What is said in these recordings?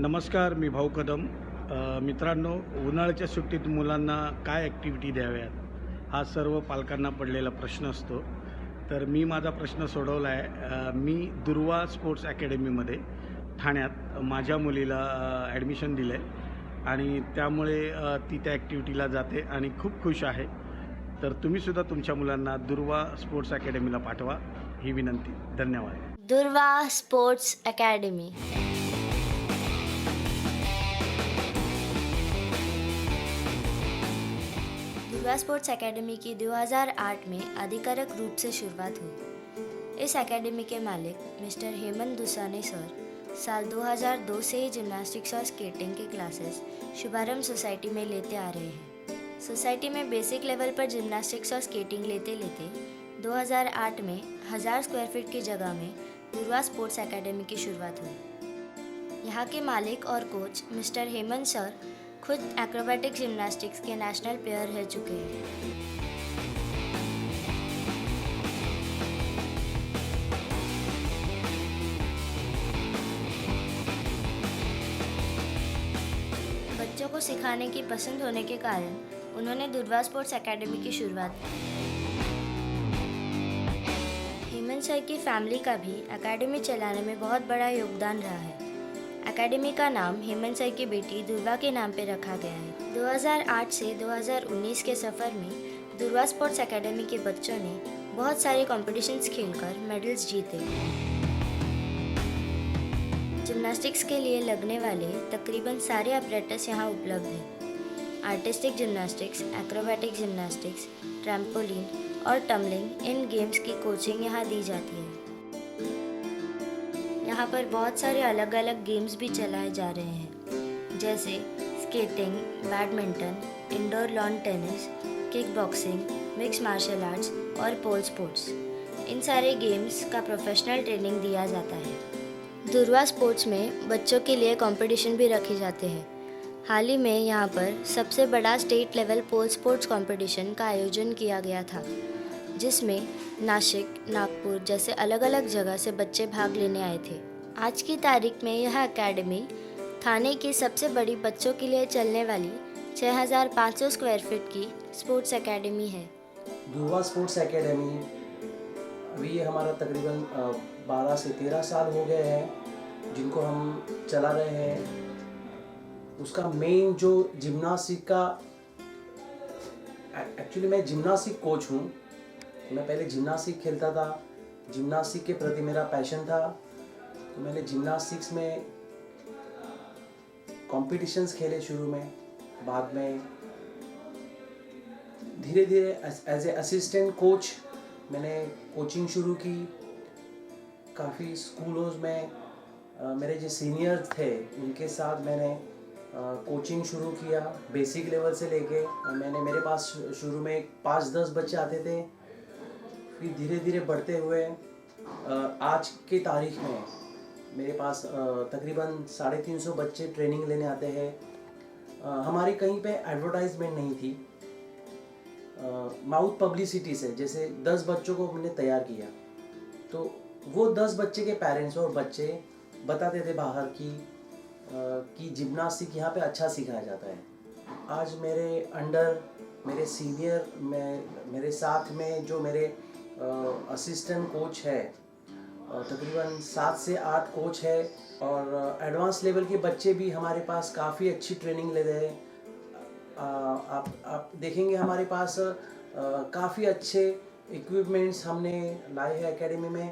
नमस्कार, मी भाऊ कदम. मित्रांनो, उन्हाळ्याच्या सुट्टीत मुलांना काय ॲक्टिव्हिटी द्याव्यात हा सर्व पालकांना पडलेला प्रश्न असतो. तर मी माझा प्रश्न सोडवला आहे. मी दुर्वा स्पोर्ट्स अकॅडमीमध्ये ठाण्यात माझ्या मुलीला ॲडमिशन दिलं आहे आणि त्यामुळे ती त्या ॲक्टिव्हिटीला जाते आणि खूप खुश आहे. तर तुम्हीसुद्धा तुमच्या मुलांना दुर्वा स्पोर्ट्स अकॅडमीला पाठवा ही विनंती. धन्यवाद. दुर्वा स्पोर्ट्स एकेडमी। दुर्वा स्पोर्ट्स एकेडमी की 2008 में आधिकारिक रूप से शुरुआत हुई। इस एकेडमी के मालिक मिस्टर हेमंत दुसाने सर साल 2002 से ही जिम्नास्टिक्स और स्केटिंग के क्लासेस शुभारंभ सोसाइटी में लेते आ रहे हैं। सोसाइटी में बेसिक लेवल पर जिम्नास्टिक्स और स्केटिंग लेते लेते 2008 में 1000 स्क्वायर फीट की जगह में दुर्वा स्पोर्ट्स एकेडमी की शुरुआत हुई। यहाँ के मालिक और कोच मिस्टर हेमंत सर खुद एक्रोबैटिक जिम्नास्टिक्स के नेशनल प्लेयर रह चुके हैं। बच्चों को सिखाने की पसंद होने के कारण उन्होंने दुर्वा स्पोर्ट्स एकेडमी की शुरुआत की। हेमंत सर की फैमिली का भी एकेडमी चलाने में बहुत बड़ा योगदान रहा है। एकेडमी का नाम हेमंत सर की बेटी दुर्वा के नाम पर रखा गया है। 2008 से 2019 के सफ़र में दुर्वा स्पोर्ट्स एकेडमी के बच्चों ने बहुत सारे कॉम्पिटिशन्स खेलकर मेडल्स जीते। जिम्नास्टिक्स के लिए लगने वाले तकरीबन सारे अपरेटस यहाँ उपलब्ध हैं। Artistic gymnastics, acrobatic gymnastics, trampoline और टम्बलिंग इन गेम्स की कोचिंग यहाँ दी जाती है। यहाँ पर बहुत सारे अलग अलग गेम्स भी चलाए जा रहे हैं, जैसे skating, badminton, indoor lawn tennis, kick boxing, mix martial arts और पोल स्पोर्ट्स। इन सारे गेम्स का प्रोफेशनल ट्रेनिंग दिया जाता है। दुर्वा स्पोर्ट्स में बच्चों के लिए कंपटीशन भी रखे जाते हैं। हाल ही में यहाँ पर सबसे बड़ा स्टेट लेवल पोल स्पोर्ट्स कंपटीशन का आयोजन किया गया था, जिसमें नासिक, नागपुर जैसे अलग अलग जगह से बच्चे भाग लेने आए थे। आज की तारीख में यह एकेडमी थाने की सबसे बड़ी बच्चों के लिए चलने वाली 6500 स्क्वायर फीट की स्पोर्ट्स एकेडमी है। दुर्वा स्पोर्ट्स एकेडमी अभी हमारा तकरीबन 12 से 13 साल हो गए हैं जिनको हम चला रहे हैं। उसका मेन जो जिम्नास्टिक का, एक्चुअली मैं जिम्नास्टिक कोच हूँ। मैं पहले जिम्नास्टिक खेलता था, जिम्नास्टिक के प्रति मेरा पैशन था, तो मैंने जिम्नास्टिक्स में कॉम्पिटिशन्स खेले शुरू में। बाद में धीरे धीरे एज ए असिस्टेंट कोच मैंने कोचिंग शुरू की। काफ़ी स्कूलों में मेरे जो सीनियर थे उनके साथ मैंने कोचिंग शुरू किया। बेसिक लेवल से लेके मेरे पास शुरू में 5-10 बच्चे आते थे, फिर धीरे धीरे बढ़ते हुए आज के तारीख में मेरे पास तकरीबन 350 बच्चे ट्रेनिंग लेने आते हैं। हमारी कहीं पे एडवर्टाइजमेंट नहीं थी, माउथ पब्लिसिटी से जैसे 10 बच्चों को हमने तैयार किया तो वो 10 बच्चे के पेरेंट्स और बच्चे बताते थे बाहर कि जिम्नास्टिक यहाँ पे अच्छा सिखाया जाता है। आज मेरे अंडर मेरे सीनियर मेरे साथ में जो मेरे असिस्टेंट कोच है, तकरीबन 7 से 8 कोच है और एडवांस लेवल के बच्चे भी हमारे पास काफ़ी अच्छी ट्रेनिंग ले रहे हैं। आप देखेंगे हमारे पास काफ़ी अच्छे इक्विपमेंट्स हमने लाए हैं एकेडमी में।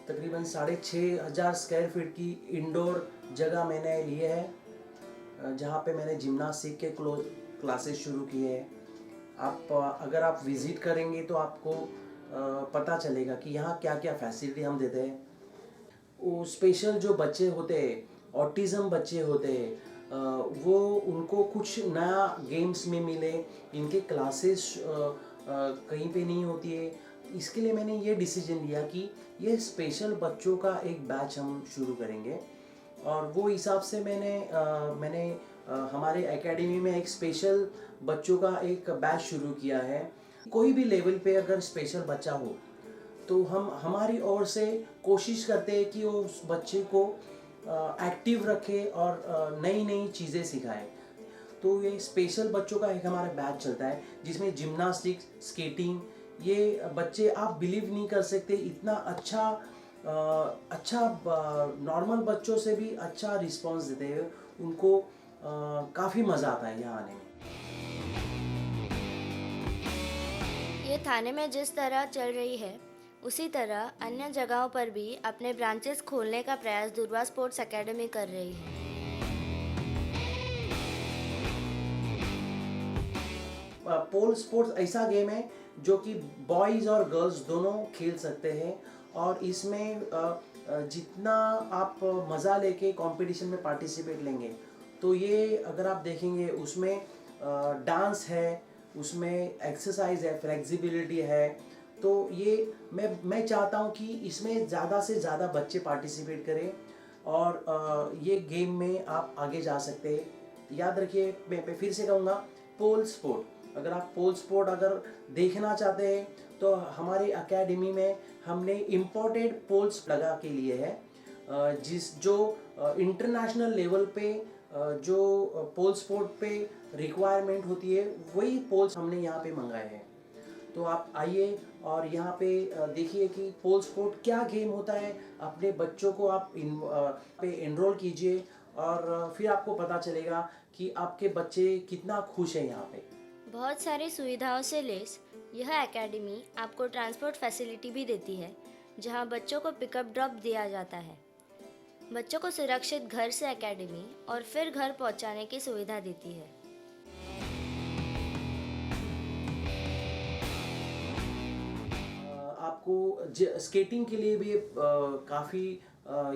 तकरीबन 6500 स्क्वायर फीट की इंडोर जगह मैंने लिए है, जहाँ पे मैंने जिम्नास्टिक के क्लासेस शुरू किए हैं। अगर आप विज़िट करेंगे तो आपको पता चलेगा कि यहाँ क्या क्या फैसिलिटी हम देते हैं। वो स्पेशल जो बच्चे होते हैं, ऑटिज़म बच्चे होते हैं, वो उनको कुछ नया गेम्स में मिले, इनके क्लासेस कहीं पे नहीं होती है। इसके लिए मैंने ये डिसीजन लिया कि ये स्पेशल बच्चों का एक बैच हम शुरू करेंगे और वो हिसाब से मैंने हमारे एकेडमी में एक स्पेशल बच्चों का एक बैच शुरू किया है। कोई भी लेवल पे अगर स्पेशल बच्चा हो तो हम हमारी ओर से कोशिश करते हैं कि वो उस बच्चे को एक्टिव रखे और नई नई चीज़ें सिखाए। तो ये स्पेशल बच्चों का एक हमारा बैच चलता है जिसमें जिम्नास्टिक्स, स्केटिंग, ये बच्चे आप बिलीव नहीं कर सकते इतना अच्छा नॉर्मल बच्चों से भी अच्छा रिस्पांस देते हैं। उनको काफ़ी मज़ा आता है यहाँ आने में। ये थाने में जिस तरह चल रही है उसी तरह अन्य जगहों पर भी अपने ब्रांचेस खोलने का प्रयास दुर्वा स्पोर्ट्स एकेडमी कर रही है। पोल स्पोर्ट्स ऐसा गेम है जो कि बॉयज़ और गर्ल्स दोनों खेल सकते हैं और इसमें जितना आप मज़ा लेके कंपटीशन में पार्टिसिपेट लेंगे तो ये अगर आप देखेंगे उसमें डांस है, उसमें एक्सरसाइज है, फ्लेक्सिबिलिटी है। तो ये मैं चाहता हूँ कि इसमें ज़्यादा से ज़्यादा बच्चे पार्टिसिपेट करें और ये गेम में आप आगे जा सकते हैं। याद रखिए, मैं फिर से कहूँगा, पोल स्पोर्ट, अगर आप पोल स्पोर्ट अगर देखना चाहते हैं तो हमारे एकेडमी में हमने इम्पोर्टेड पोल्स लगा के लिए है, जो इंटरनेशनल लेवल पे जो पोल स्पोर्ट पे रिक्वायरमेंट होती है वही पोल्स हमने यहाँ पे मंगाए हैं। तो आप आइए और यहाँ पे देखिए कि पोल स्पोर्ट क्या गेम होता है। अपने बच्चों को आप पे एनरोल कीजिए और फिर आपको पता चलेगा कि आपके बच्चे कितना खुश हैं यहाँ पे। बहुत सारी सुविधाओं से लैस यह एकेडमी आपको ट्रांसपोर्ट फैसिलिटी भी देती है, जहां बच्चों को पिकअप ड्रॉप दिया जाता है। बच्चों को सुरक्षित घर से एकेडमी और फिर घर पहुंचाने की सुविधा देती है। आपको स्केटिंग के लिए भी काफ़ी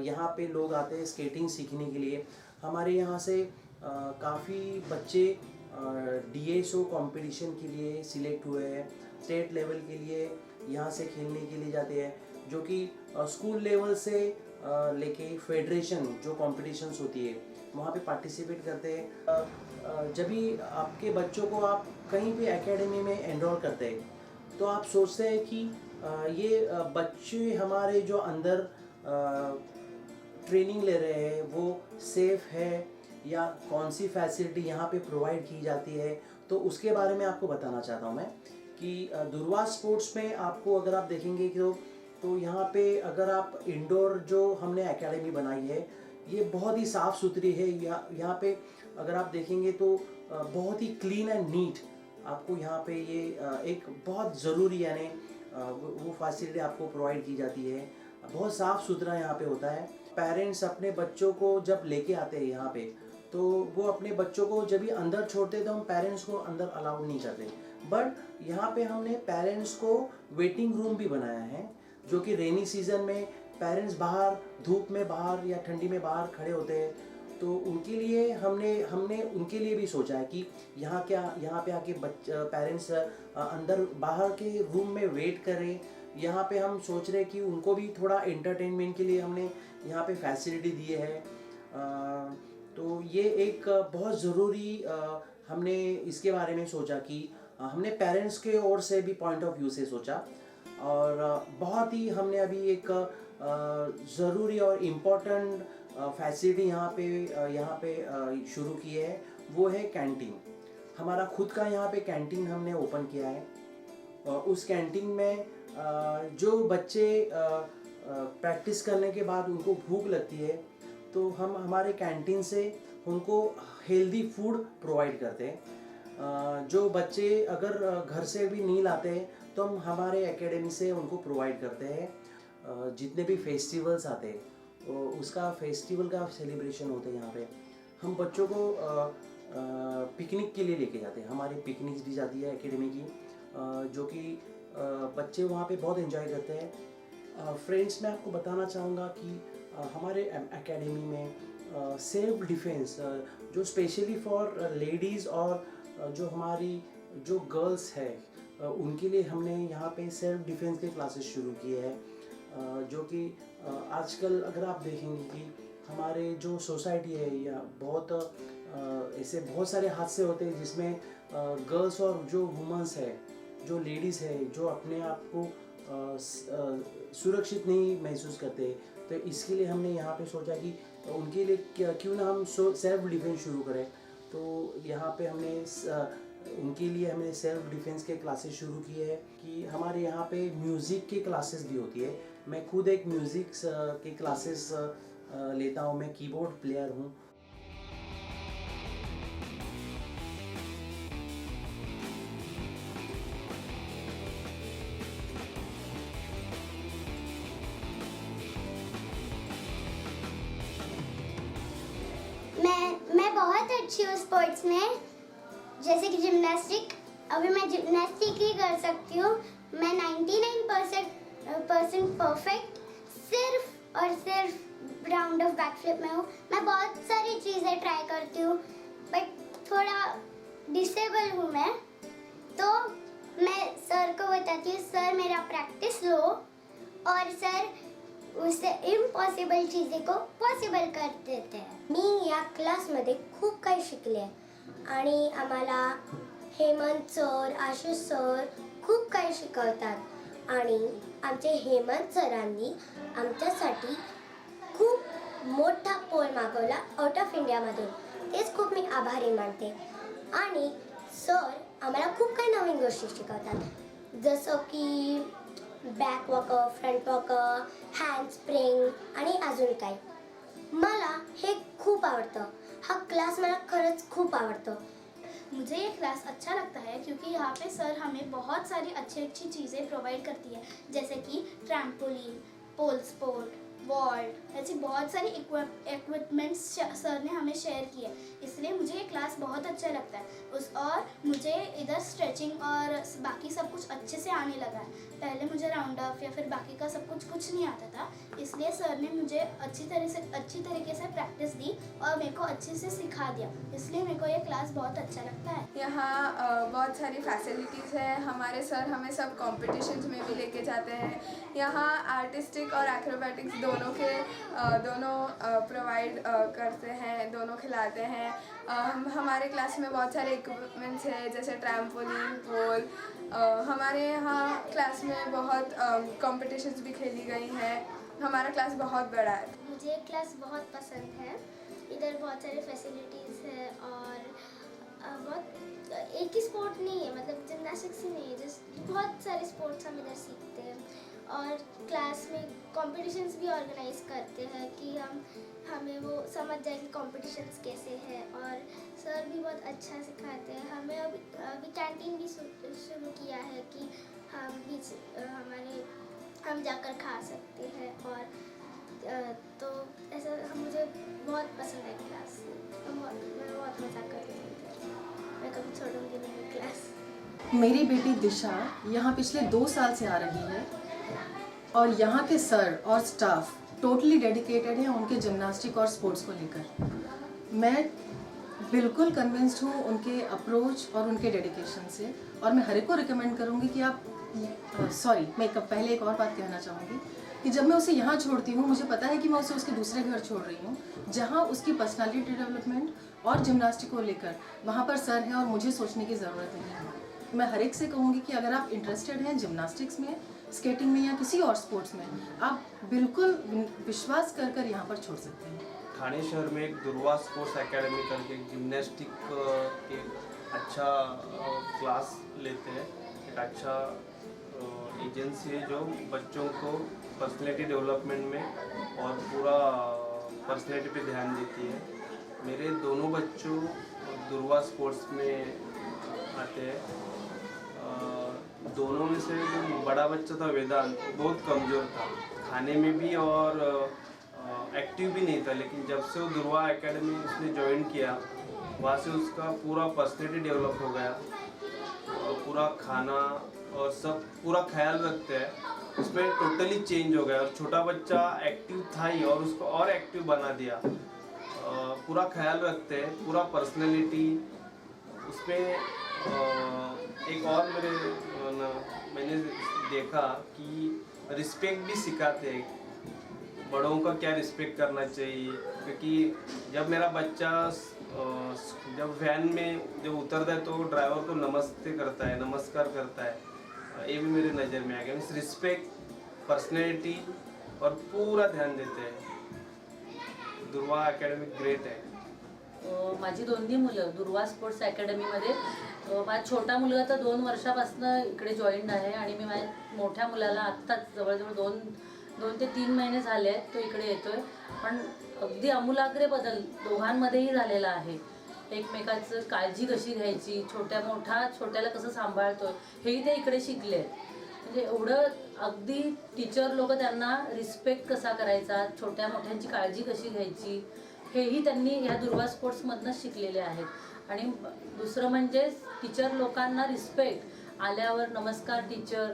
यहाँ पे लोग आते हैं स्केटिंग सीखने के लिए। हमारे यहाँ से काफ़ी बच्चे DSO कंपटीशन के लिए सिलेक्ट हुए हैं, स्टेट लेवल के लिए यहाँ से खेलने के लिए जाते हैं, जो कि स्कूल लेवल से लेके फेडरेशन जो कॉम्पिटिशन्स होती है वहाँ पे पार्टिसिपेट करते हैं। जब भी आपके बच्चों को आप कहीं भी एकेडमी में एनरोल करते हैं तो आप सोचते हैं कि ये बच्चे हमारे जो अंदर ट्रेनिंग ले रहे हैं वो सेफ है या कौन सी फैसिलिटी यहाँ पे प्रोवाइड की जाती है। तो उसके बारे में आपको बताना चाहता हूँ मैं कि दुर्वा स्पोर्ट्स में आपको अगर आप देखेंगे तो यहाँ पे अगर आप इंडोर जो हमने एकेडमी बनाई है ये बहुत ही साफ़ सुथरी है। यहाँ पे अगर आप देखेंगे तो बहुत ही क्लीन एंड नीट आपको यहाँ पे ये एक बहुत ज़रूरी यानी वो फैसिलिटी आपको प्रोवाइड की जाती है। बहुत साफ़ सुथरा यहाँ पे होता है। पेरेंट्स अपने बच्चों को जब लेके आते हैं यहाँ पे तो वो अपने बच्चों को जब भी अंदर छोड़ते हैं तो हम पेरेंट्स को अंदर अलाउ नहीं करते, बट यहाँ पे हमने पेरेंट्स को वेटिंग रूम भी बनाया है, जो कि रेनी सीज़न में पेरेंट्स बाहर धूप में बाहर या ठंडी में बाहर खड़े होते हैं तो उनके लिए हमने उनके लिए भी सोचा है कि यहाँ पे आके पेरेंट्स अंदर बाहर के रूम में वेट करें। यहाँ पे हम सोच रहे हैं कि उनको भी थोड़ा एंटरटेनमेंट के लिए हमने यहाँ पे फैसिलिटी दी है। तो ये एक बहुत ज़रूरी हमने इसके बारे में सोचा कि हमने पेरेंट्स के ओर से भी पॉइंट ऑफ व्यू से सोचा और बहुत ही हमने अभी एक ज़रूरी और इम्पोर्टेंट फैसिलिटी यहाँ पे शुरू की है, वो है कैंटीन। हमारा खुद का यहाँ पे कैंटीन हमने ओपन किया है। उस कैंटीन में जो बच्चे प्रैक्टिस करने के बाद उनको भूख लगती है तो हम हमारे कैंटीन से उनको हेल्दी फूड प्रोवाइड करते हैं। जो बच्चे अगर घर से भी नहीं लाते तो हम हमारे एकेडमी से उनको प्रोवाइड करते हैं। जितने भी फेस्टिवल्स आते हैं उसका फेस्टिवल का सेलिब्रेशन होता है यहाँ पे हम बच्चों को पिकनिक के लिए लेके जाते हैं। हमारी पिकनिक भी जाती है एकेडमी की, जो कि बच्चे वहाँ पे बहुत एंजॉय करते हैं। फ्रेंड्स, मैं आपको बताना चाहूँगा कि हमारे एकेडमी में सेल्फ डिफेंस जो स्पेशली फॉर लेडीज़ और जो हमारी जो गर्ल्स है उनके लिए हमने यहाँ पे सेल्फ डिफेंस के क्लासेस शुरू किए हैं। जो कि आजकल अगर आप देखेंगे कि हमारे जो सोसाइटी है या बहुत ऐसे बहुत सारे हादसे होते हैं जिसमें गर्ल्स और जो वुमेंस है, जो लेडीज़ है, जो अपने आप को सुरक्षित नहीं महसूस करते, तो इसके लिए हमने यहाँ पे सोचा कि उनके लिए क्यों ना हम सेल्फ डिफेंस शुरू करें। तो यहाँ पे हमने उनके लिए हमने सेल्फ डिफेंस के क्लासेस शुरू किए हैं कि हमारे यहाँ पे म्यूज़िक के क्लासेस भी होती है। मैं खुद एक म्यूज़िक के क्लासेस लेता हूँ, मैं कीबोर्ड प्लेयर हूँ। मैं बहुत अच्छी हूँ स्पोर्ट्स में, जैसे कि जिम्नास्टिक। अभी मैं जिम्नास्टिक ही कर सकती हूँ। मैं 99% परफेक्ट सिर्फ और सिर्फ राउंड ऑफ बैकफ्लिप में हूँ। मैं बहुत सारी चीज़ें ट्राई करती हूँ, बट थोड़ा डिसेबल हूँ मैं। तो मैं सर को बताती हूँ, सर मेरा प्रैक्टिस लो, और सर उससे इम्पॉसिबल चीजें को पॉसिबल कर देते हैं। मी या क्लासमध्ये खूप काही शिकले आणि आम्हाला हेमंत सर, आशिष सर खूप काही शिकवतात आणि आमचे हेमंत सरांनी आमच्यासाठी खूप मोठा पोल मागवला आउट ऑफ इंडियामधून। तेच खूप मी आभारी मानते। आणि सर आम्हाला खूप काही नवीन गोष्टी शिकवतात, जसं की back walker, front walker, hand spring आणि अजून काही। मला हे खूप आवडतं। हा क्लास मला खरंच खूप आवडतो। मुझे ये क्लास अच्छा लगता है क्योंकि यहाँ पे सर हमें बहुत सारी अच्छी अच्छी चीज़ें प्रोवाइड करती है, जैसे कि ट्रैम्पोलिन, पोल स्पोर्ट, वॉल्ट, ऐसी बहुत सारी इक्विपमेंट्स सर ने हमें शेयर किए। इसलिए मुझे ये क्लास बहुत अच्छा लगता है। और मुझे इधर स्ट्रेचिंग और बाकी सब कुछ अच्छे से आने लगा है। पहले मुझे राउंड ऑफ या फिर बाकी का सब कुछ नहीं आता था, इसलिए सर ने मुझे अच्छी तरीके से प्रैक्टिस दी और मेरे को अच्छे से सिखा दिया। इसलिए मेरे को ये क्लास बहुत अच्छा लगता है। यहाँ बहुत सारी फैसिलिटीज़ है। हमारे सर हमें सब कॉम्पिटिशन्स में भी लेके जाते हैं। यहाँ आर्टिस्टिक और एक्रोबैटिक्स दोनों प्रोवाइड करते हैं, दोनों खिलाते हैं। हमारे क्लास में बहुत सारे इक्विपमेंट्स हैं, जैसे ट्रैम्पोलिन, पोल। हमारे यहाँ क्लास में बहुत कॉम्पिटिशन्स भी खेली गई हैं। हमारा क्लास बहुत बड़ा है। मुझे क्लास बहुत पसंद है। इधर बहुत सारी फैसिलिटीज़ है और बहुत एक ही स्पोर्ट नहीं है, मतलब जिम्नास्टिक्स ही नहीं है, जैसे बहुत सारे स्पोर्ट्स हम इधर सीखते हैं। और क्लास में कॉम्पिटिशन्स भी ऑर्गेनाइज करते हैं कि हमें वो समझ जाए कि कॉम्पिटिशन्स कैसे हैं। और सर भी बहुत अच्छा सिखाते हैं हमें। अभी कैंटीन भी शुरू किया है कि हम जाकर खा सकते हैं। और तो ऐसा मुझे बहुत पसंद है क्लास। मैं बहुत मज़ा करती हूँ। मैं कभी छोड़ूंगी नहीं क्लास। मेरी बेटी दिशा यहाँ पिछले 2 साल से आ रही है और यहाँ के सर और स्टाफ टोटली डेडिकेटेड हैं उनके जिम्नास्टिक और स्पोर्ट्स को लेकर। मैं बिल्कुल कन्विंस्ड हूँ उनके अप्रोच और उनके डेडिकेशन से, और मैं हर एक को रिकमेंड करूँगी कि आप मैं पहले एक और बात कहना चाहूँगी कि जब मैं उसे यहाँ छोड़ती हूँ, मुझे पता है कि मैं उसे उसके दूसरे घर छोड़ रही हूँ जहाँ उसकी पर्सनालिटी डेवलपमेंट और जिम्नास्टिक को लेकर वहाँ पर सर हैं और मुझे सोचने की ज़रूरत नहीं है। मैं हर एक से कहूँगी कि अगर आप इंटरेस्टेड हैं जिम्नास्टिक्स में, स्केटिंग में या किसी और स्पोर्ट्स में, आप बिल्कुल विश्वास कर कर यहाँ पर छोड़ सकते हैं। ठाणे शहर में एक दुर्वा स्पोर्ट्स एकेडमी करके एक जिम्नास्टिक एक अच्छा क्लास लेते हैं। एक अच्छा एजेंसी है जो बच्चों को पर्सनैलिटी डेवलपमेंट में और पूरा पर्सनैलिटी पे ध्यान देती है। मेरे दोनों बच्चों दुर्वा स्पोर्ट्स में आते हैं। दोनों में से जो बड़ा बच्चा था वेदांत, बहुत कमज़ोर था खाने में भी और एक्टिव भी नहीं था, लेकिन जब से वो दुर्वा एकेडमी उसने ज्वाइन किया, वहाँ से उसका पूरा पर्सनैलिटी डेवलप हो गया और पूरा खाना और सब पूरा ख्याल रखते हैं, उसमें टोटली चेंज हो गया। और छोटा बच्चा एक्टिव था ही और उसको और एक्टिव बना दिया। पूरा ख्याल रखते हैं, पूरा पर्सनैलिटी उसमें। एक और मैंने देखा कि रिस्पेक्ट भी सिखाते हैं, बड़ों का क्या रिस्पेक्ट करना चाहिए। क्योंकि जब मेरा बच्चा जब वैन में जब उतरता है तो ड्राइवर को नमस्ते करता है, नमस्कार करता है, ये भी मेरे नज़र में आ गया। मीन्स रिस्पेक्ट, पर्सनैलिटी और पूरा ध्यान देते हैं। दुर्वा अकेडमी ग्रेट है। माझी दोन्ही मुलं दुर्वा स्पोर्ट्स अकॅडमीमध्ये माझा छोटा मुलगा तर 2 वर्षापासून इकडे जॉईंड आहे आणि मी माझ्या मोठ्या मुलाला आत्ताच जवळजवळ 2 ते 3 महिने झाले आहेत तो इकडे येतोय, पण अगदी आमूलाग्र बदल दोघांमध्येही झालेला आहे। एकमेकाचं काळजी कशी घ्यायची, छोट्याला कसं सांभाळतोय हेही ते इकडे शिकले। म्हणजे एवढं अगदी टीचर लोक त्यांना रिस्पेक्ट कसा करायचा, छोट्या मोठ्यांची काळजी कशी घ्यायची हेही त्यांनी ह्या दुर्वा स्पोर्ट्समधनंच शिकलेले आहेत। आणि दुसरं म्हणजे टीचर लोकांना रिस्पेक्ट, आल्यावर नमस्कार टीचर,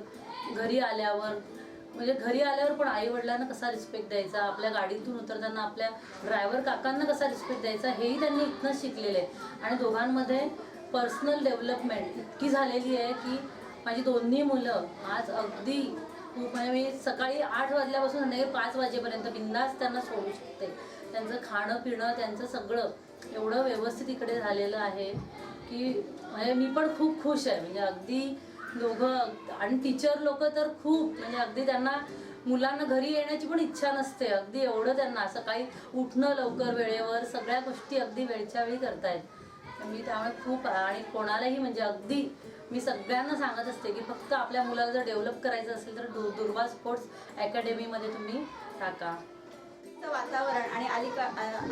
घरी आल्यावर पण आई वडिलांना कसा रिस्पेक्ट द्यायचा, आपल्या गाडीतून उतरताना आपल्या ड्रायव्हर काकांना कसा रिस्पेक्ट द्यायचा हेही त्यांनी इथनंच शिकलेले आहे। आणि दोघांमध्ये पर्सनल डेव्हलपमेंट इतकी झालेली आहे की माझी दोन्ही मुलं आज अगदी म्हणजे मी सकाळी 8 वाजल्यापासून संध्याकाळी 5 वाजेपर्यंत बिंदास त्यांना सोडू शकते। त्यांचं खाणं पिणं त्यांचं सगळं एवढं व्यवस्थित इकडे झालेलं आहे की म्हणजे मी पण खूप खुश आहे। म्हणजे अगदी दोघं आणि टीचर लोक तर खूप म्हणजे अगदी त्यांना मुलांना घरी येण्याची पण इच्छा नसते, अगदी एवढं त्यांना सकाळी उठणं लवकर वेळेवर सगळ्या गोष्टी अगदी वेळच्या वेळी करतायत। मी त्यामुळे खूप आणि कोणालाही म्हणजे अगदी मी सगळ्यांना सांगत असते की फक्त आपल्या मुलाला जर डेव्हलप करायचं असेल तर दुर्वा स्पोर्ट्स अकॅडमीमध्ये तुम्ही टाका। वातावरण आणि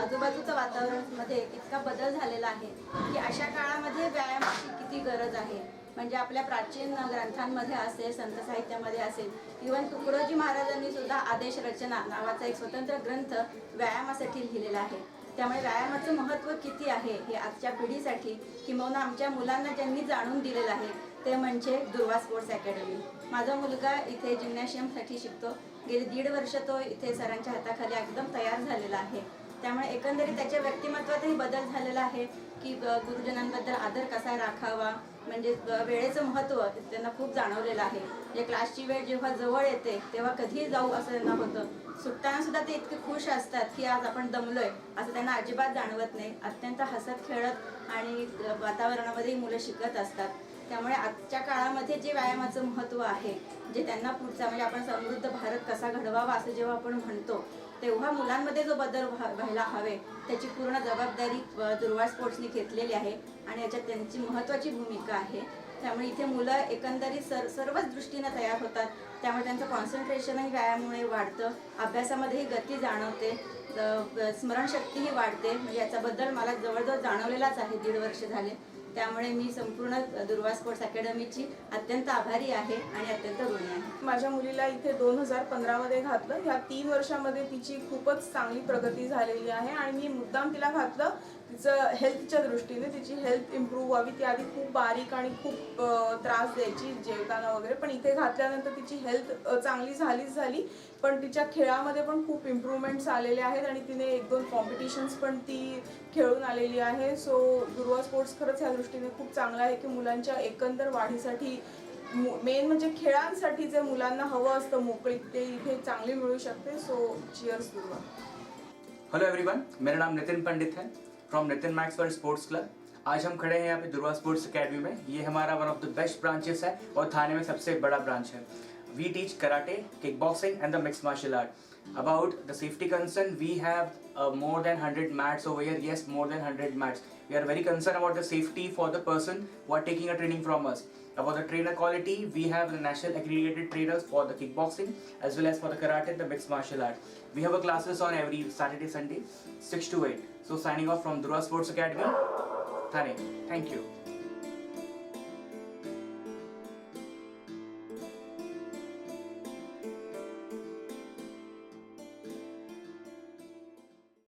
आजूबाजूचं वातावरणामध्ये इतका बदल झालेला आहे की अशा काळामध्ये व्यायामाची किती गरज आहे। म्हणजे आपल्या प्राचीन ग्रंथांमध्ये असेल, संत साहित्यामध्ये असेल, इव्हन तुकडोजी महाराजांनी सुद्धा आदेश रचना नावाचा एक स्वतंत्र ग्रंथ व्यायामासाठी लिहिलेला आहे। त्यामुळे व्यायामाचं महत्त्व किती आहे हे आजच्या पिढीसाठी किंवा आमच्या मुलांना ज्यांनी जाणून दिलेलं आहे ते म्हणजे दुर्वा स्पोर्ट्स अकॅडमी। माझा मुलगा इथे जिम्नॅशियमसाठी शिकतो, गेली 1.5 वर्ष तो इथे सरांच्या हाताखाली एकदम तयार झालेला आहे। त्यामुळे एकंदरीत त्याच्या व्यक्तिमत्वातही बदल झालेला आहे की गुरुजनांबद्दल आदर कसा राखावा, म्हणजे वेळेचं महत्त्व त्यांना खूप जाणवलेलं आहे। म्हणजे क्लासची वेळ जेव्हा जवळ येते तेव्हा कधीही जाऊ असं त्यांना होतं, सुटताना सुद्धा ते इतके खुश असतात की आज आपण दमलोय असं त्यांना अजिबात जाणवत नाही। अत्यंत हसत खेळत आणि वातावरणामध्ये मुलं शिकत असतात। त्यामुळे आजच्या काळामध्ये जे व्यायामाचं महत्त्व आहे, जे त्यांना पुढचा म्हणजे आपण समृद्ध भारत कसा घडवावा असं जेव्हा आपण म्हणतो तेव्हा मुलांमध्ये जो बदल व्हायला हवे त्याची पूर्ण जबाबदारी दुर्वा स्पोर्ट्सनी घेतलेली आहे आणि याच्यात त्यांची महत्त्वाची भूमिका आहे। त्यामुळे इथे मुलं एकंदरीत सर्वच दृष्टीने तयार होतात, त्यामुळे त्यांचं कॉन्सन्ट्रेशनही व्यायामामुळे वाढतं, अभ्यासामध्येही गती जाणवते, स्मरणशक्तीही वाढते। म्हणजे याच्याबद्दल मला जवळजवळ जाणवलेलाच आहे, 1.5 वर्ष झाले। त्यामुळे मी संपूर्ण दुर्वा स्पोर्ट्स अकॅडमीची अत्यंत आभारी आहे आणि अत्यंत ऋणी आहे। माझ्या मुलीला इथे 2015 मध्ये घातलं। ह्या 3 वर्षामध्ये तिची खूपच चांगली प्रगती झालेली आहे आणि मी मुद्दाम तिला घातलं तिचं हेल्थच्या दृष्टीने, तिची हेल्थ इम्प्रूव्ह व्हावी। ती आधी खूप बारीक आणि खूप त्रास द्यायची जेवताना वगैरे, पण इथे घातल्यानंतर तिची हेल्थ चांगली झाली, पण तिच्या खेळामध्ये पण खूप इम्प्रूव्हमेंट्स आलेले आहेत आणि तिने 1-2 कॉम्पिटिशन्स पण ती खेळून आलेली आहे। सो दुर्वा स्पोर्ट्स खरंच ह्या दृष्टीने खूप चांगला आहे की मुलांच्या एकंदर वाढीसाठी, मेन म्हणजे खेळांसाठी जे मुलांना हवं असतं मोकळीक ते इथे चांगली मिळू शकते। सो चीयर्स दुर्वा। हेलो एवरीवन, मेरा नाम नितिन पंडित है from Nitin Maxwell sports club. आज हम खड़े हैं यहाँ पे दुर्वा स्पोर्ट्स अकेडमी में। ये हमारा one of the best branches है और थाने में सबसे बड़ा ब्रांच है। We teach karate, kick boxing and the mixed martial art. About the safety concern, we have more than 100 mats over here. Yes, more than 100 mats. We are very concerned about the safety for the person who are taking a training from us. About the trainer quality, we have the national accredited trainers for the kickboxing as well as for the karate and the mixed martial art. We have classes on every Saturday, Sunday, 6 to 8. So signing off from Durva Sports Academy, Thane. Thank you.